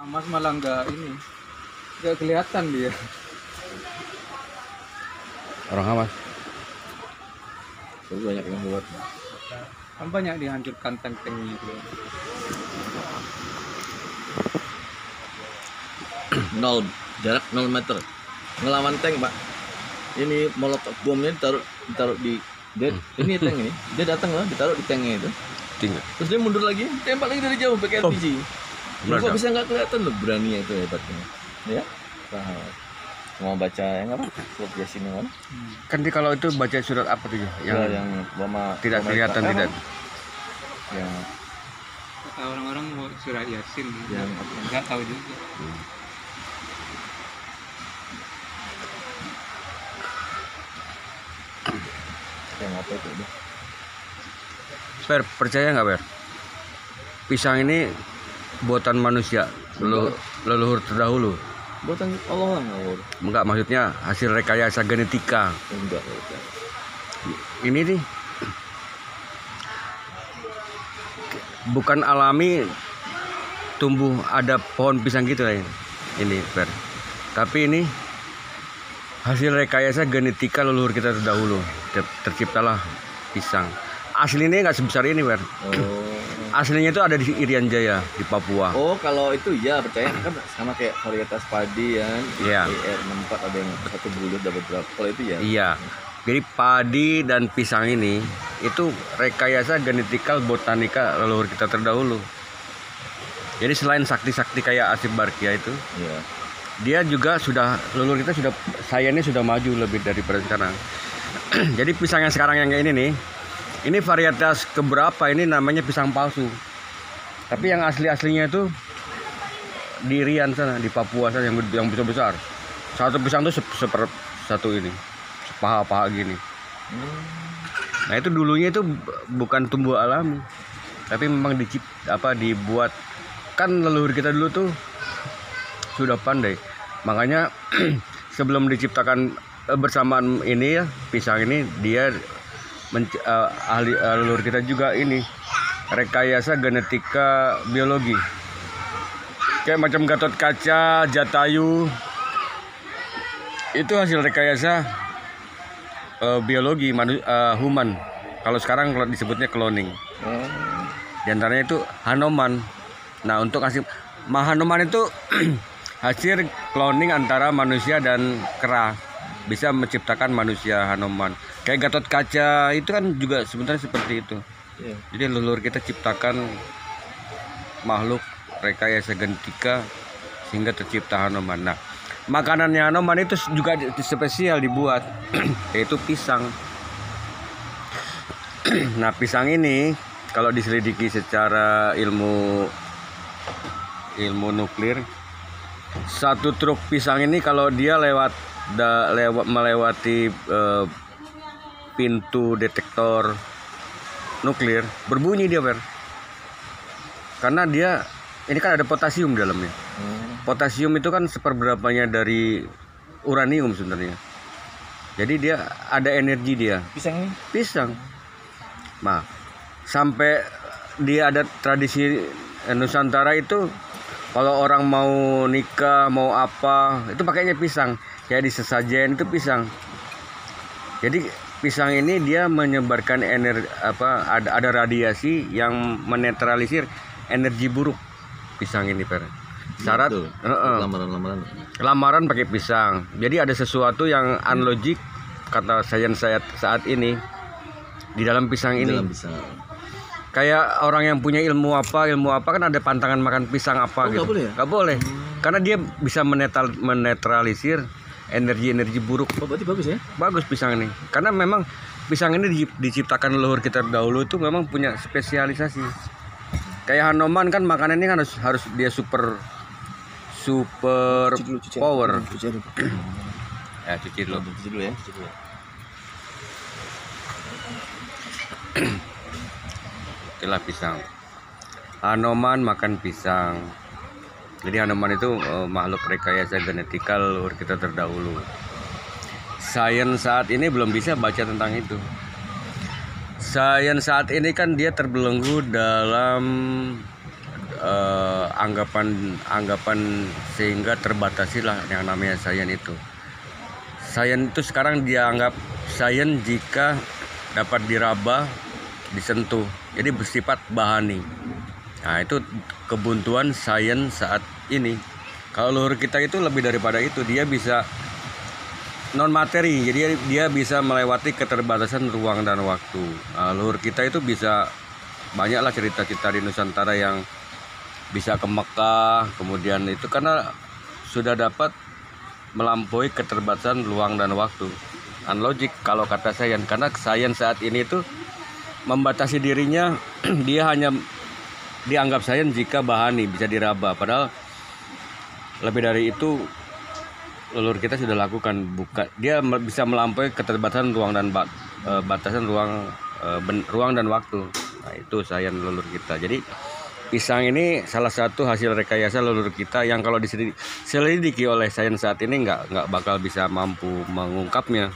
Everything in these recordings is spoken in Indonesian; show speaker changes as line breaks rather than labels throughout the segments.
Mas malah nggak kelihatan dia.
Orang Hamas.
Tapi banyak yang buat.
Kan banyak dihancurkan tank-tanknya itu.
Nol, jarak 0 meter. Ngelawan tank, Pak. Ini molotov bomnya ditaruh di ini tank ini. Dia datang lah, ditaruh di tanknya itu.
Tinggal.
Terus dia mundur lagi, tembak lagi dari jauh pakai RPG. Kok bisa nggak kelihatan loh, berani itu hebatnya. Ya? Wah. Mau baca yang apa? Surat Yasin yang mana?
Kan dia kalau itu baca surat apa tuh
Yang
yang tidak kelihatan tidak.
Yang
Kata orang-orang mau surat Yasin,
Yang
nggak tahu juga.
yang apa itu? Udah.
Per, percaya nggak Per? Pisang ini buatan manusia, leluhur terdahulu.
Buatan Allah lah ngawur.
Enggak, maksudnya hasil rekayasa genetika.
Enggak.
Ini nih bukan alami tumbuh ada pohon pisang gitu lah ini Per. Tapi ini hasil rekayasa genetika leluhur kita terdahulu. Terciptalah pisang. Aslinya nggak sebesar ini Per.
Oh.
Aslinya itu ada di Irian Jaya di Papua.
Oh, kalau itu ya percaya kan sama kayak varietas padi ya.
Iya.
ER64 ada yang satu bulut dapat berapa. Kalau itu ya.
Iya. Jadi padi dan pisang ini itu rekayasa genetikal botanika leluhur kita terdahulu. Jadi selain sakti-sakti kayak Asif Barkia itu,
Iya.
dia juga leluhur kita sayangnya sudah maju lebih daripada sekarang. Jadi pisang yang sekarang yang kayak ini nih, ini varietas keberapa ini namanya pisang palsu. Tapi yang asli-aslinya itu di Rian sana, di Papua sana yang besar-besar. Satu pisang itu satu ini, sepaha-paha gini. Nah itu dulunya itu bukan tumbuh alami, tapi memang dibuat. Kan leluhur kita dulu tuh sudah pandai. Makanya sebelum diciptakan bersamaan ini ya pisang ini dia ahli leluhur kita juga ini rekayasa genetika biologi kayak macam Gatot Kaca, Jatayu itu hasil rekayasa biologi human. Kalau sekarang disebutnya cloning. Di antaranya itu Hanuman. Nah untuk Hanuman itu hasil cloning antara manusia dan kera, bisa menciptakan manusia Hanuman. Kayak Gatot Kaca itu kan juga sebenarnya seperti itu.
Iya.
Jadi leluhur kita ciptakan makhluk rekayasa genetika sehingga tercipta Hanuman. Nah, makanannya Hanuman itu juga spesial dibuat yaitu pisang. Nah, pisang ini kalau diselidiki secara ilmu nuklir, satu truk pisang ini kalau dia melewati pintu detektor nuklir berbunyi dia Per. Karena dia ini kan ada potasium di dalamnya. Potasium itu kan seperberapanya dari uranium sebenarnya. Jadi dia ada energi dia.
Pisang ini?
Pisang. Nah, sampai dia ada tradisi Nusantara itu kalau orang mau nikah, mau apa, itu pakainya pisang. Kayak di sesajen itu pisang. Jadi pisang ini dia menyebarkan ada radiasi yang menetralisir energi buruk pisang ini Per. Syarat lamaran pakai pisang. Jadi ada sesuatu yang unlogik kata sains saat ini di dalam pisang ini. Kayak orang yang punya ilmu apa kan ada pantangan makan pisang apa gitu.
Nggak boleh ya?
Nggak boleh. Karena dia bisa menetralisir energi buruk.
Oh, berarti bagus ya?
Bagus pisang ini. Karena memang pisang ini diciptakan leluhur kita dahulu itu memang punya spesialisasi. Kayak Hanuman kan makanannya kan harus dia super power.
Cuci dulu.
Ya, cuci dulu.
Cuci dulu ya.
Itulah pisang. Hanuman makan pisang. Jadi Hanuman itu makhluk rekayasa genetika leluhur kita terdahulu. Sains saat ini belum bisa baca tentang itu. Sains saat ini kan dia terbelenggu dalam anggapan sehingga terbatasilah yang namanya sains itu. Sains itu sekarang dianggap sains jika dapat diraba, disentuh, jadi bersifat bahani. Nah, itu kebuntuan sains saat ini. Kalau leluhur kita itu lebih daripada itu, dia bisa non materi, jadi dia bisa melewati keterbatasan ruang dan waktu. Nah, leluhur kita itu bisa banyaklah cerita-cerita di Nusantara yang bisa ke Mekah, kemudian itu karena sudah dapat melampaui keterbatasan ruang dan waktu. Unlogik kalau kata sains, karena sains saat ini itu membatasi dirinya, dia hanya dianggap sains jika bahani, bisa diraba, padahal lebih dari itu leluhur kita sudah lakukan. Dia bisa melampaui keterbatasan ruang dan batasan ruang dan waktu. Nah, itu sains leluhur kita. Jadi pisang ini salah satu hasil rekayasa leluhur kita yang kalau diselidiki oleh sains saat ini nggak bakal bisa mampu mengungkapnya.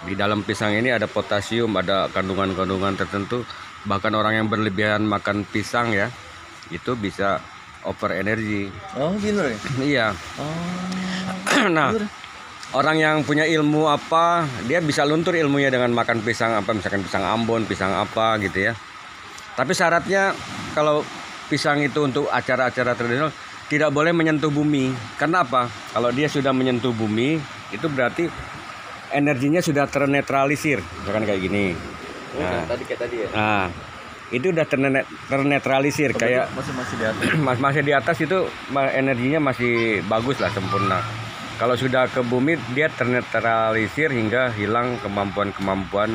Di dalam pisang ini ada potasium, ada kandungan-kandungan tertentu. Bahkan orang yang berlebihan makan pisang ya, itu bisa over energi.
Oh, gitu ya?
Iya.
Oh.
Nah, orang yang punya ilmu apa, dia bisa luntur ilmunya dengan makan pisang apa, misalkan pisang Ambon, pisang apa gitu ya. Tapi syaratnya kalau pisang itu untuk acara-acara tradisional tidak boleh menyentuh bumi. Karena apa? Kalau dia sudah menyentuh bumi, itu berarti energinya sudah ternetralisir. Misalkan kayak gini. Nah,
Kayak tadi ya.
nah itu udah ternetralisir, kayak
Masih di atas.
masih di atas itu energinya masih bagus lah, sempurna. Kalau sudah ke bumi dia ternetralisir hingga hilang kemampuan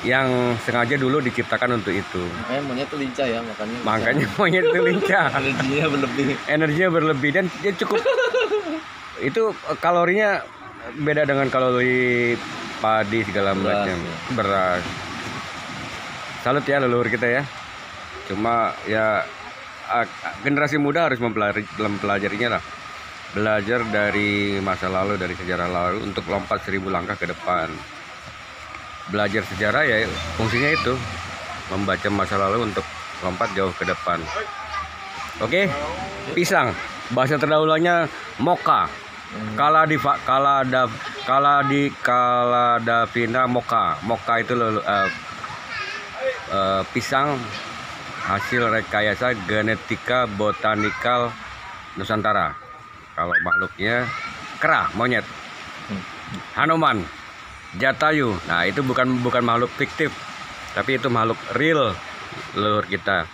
yang sengaja dulu diciptakan untuk itu.
Monyet tuh lincah ya,
Makanya monyet itu lincah. Energinya berlebih dan dia cukup. Itu kalorinya beda dengan kalori padi segala macam, beras. Salut ya leluhur kita ya. Cuma ya generasi muda harus mempelajarinya lah. Belajar dari masa lalu, dari sejarah lalu untuk lompat 1000 langkah ke depan. Belajar sejarah ya fungsinya itu, membaca masa lalu untuk lompat jauh ke depan. Oke, pisang bahasa terdahulunya moka. Kaladavina moka. Moka itu pisang hasil rekayasa genetika botanikal Nusantara. Kalau makhluknya kera, monyet, Hanuman, Jatayu. Nah, itu bukan makhluk fiktif, tapi itu makhluk real leluhur kita.